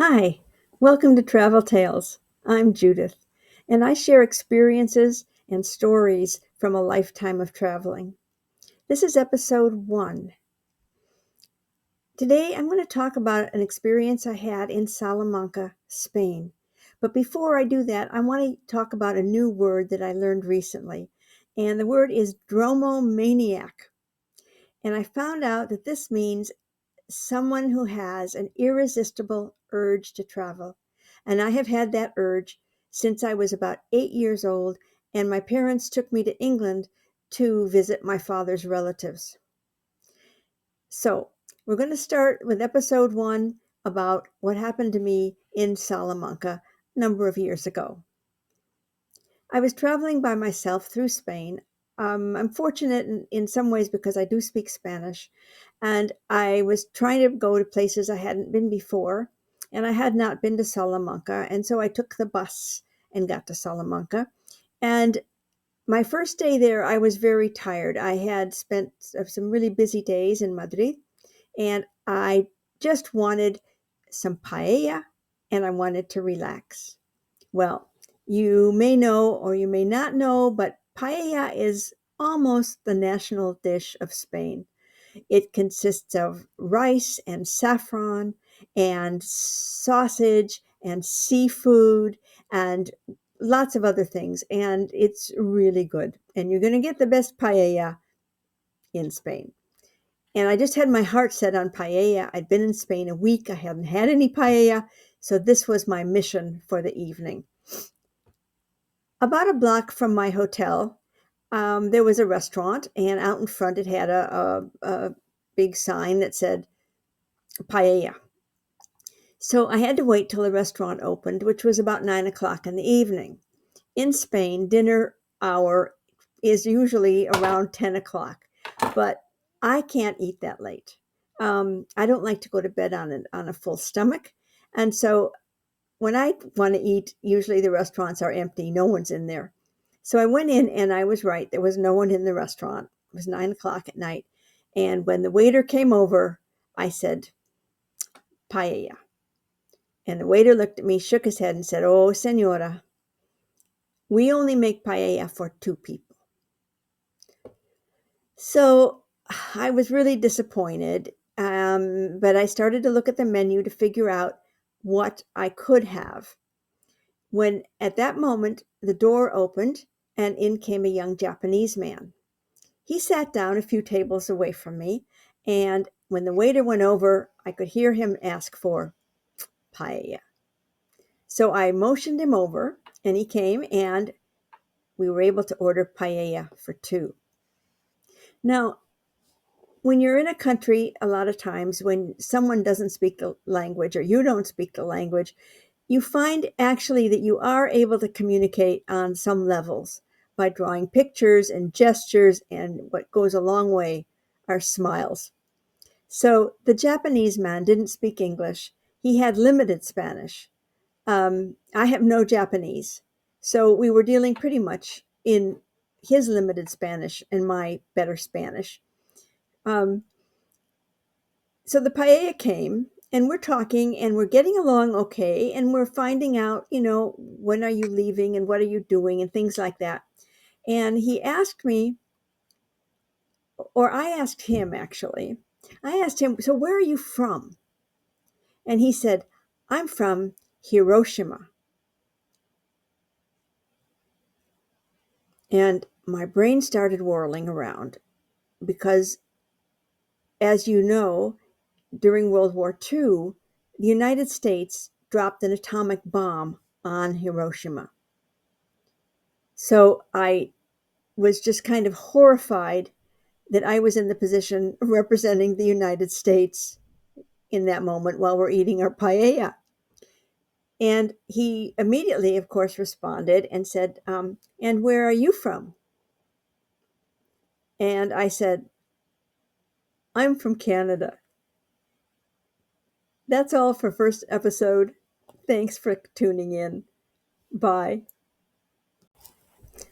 Hi, welcome to Travel Tales. I'm Judith, and I share experiences and stories from a lifetime of traveling. This is episode 1. Today I'm going to talk about an experience I had in Salamanca, Spain. But before I do that, I want to talk about a new word that I learned recently, and the word is dromomaniac. And I found out that this means someone who has an irresistible urge to travel. And I have had that urge since I was about 8 years old, and my parents took me to England to visit my father's relatives. So, we're going to start with episode 1 about what happened to me in Salamanca a number of years ago. I was traveling by myself through Spain. I'm fortunate in some ways because I do speak Spanish, and I was trying to go to places I hadn't been before, and I had not been to Salamanca, and so I took the bus and got to Salamanca. And my first day there, I was very tired. I had spent some really busy days in Madrid, and I just wanted some paella, and I wanted to relax. Well, you may know or you may not know, but paella is almost the national dish of Spain. It consists of rice and saffron and sausage and seafood and lots of other things. And it's really good. And you're going to get the best paella in Spain. And I just had my heart set on paella. I'd been in Spain a week. I hadn't had any paella. So this was my mission for the evening. About a block from my hotel, there was a restaurant, and out in front it had a big sign that said paella. So I had to wait till the restaurant opened, which was about 9 o'clock in the evening. In Spain, dinner hour is usually around 10 o'clock, but I can't eat that late. I don't like to go to bed on a full stomach. And so when I want to eat, usually the restaurants are empty. No one's in there. So I went in and I was right. There was no one in the restaurant. It was 9 o'clock at night. And when the waiter came over, I said, paella. And the waiter looked at me, shook his head, and said, "Oh, senora, we only make paella for 2 people." So I was really disappointed. But I started to look at the menu to figure out what I could have. When at that moment the door opened and in came a young Japanese man. He sat down a few tables away from me, and when the waiter went over, I could hear him ask for paella. So I motioned him over, and he came, and we were able to order paella for 2. Now, when you're in a country, a lot of times when someone doesn't speak the language or you don't speak the language, you find actually that you are able to communicate on some levels by drawing pictures and gestures, and what goes a long way are smiles. So the Japanese man didn't speak English. He had limited Spanish. I have no Japanese. So we were dealing pretty much in his limited Spanish and my better Spanish. Um, so the paella came, and we're talking and we're getting along okay, and we're finding out, when are you leaving and what are you doing and things like that. And he asked me, or I asked him actually, I asked him, "So where are you from?" And he said, "I'm from Hiroshima." And my brain started whirling around because, as you know, during World War II, the United States dropped an atomic bomb on Hiroshima. So I was just kind of horrified that I was in the position representing the United States in that moment while we're eating our paella. And he immediately, of course, responded and said, "And where are you from?" And I said, "I'm from Canada." That's all for first episode. Thanks for tuning in. Bye.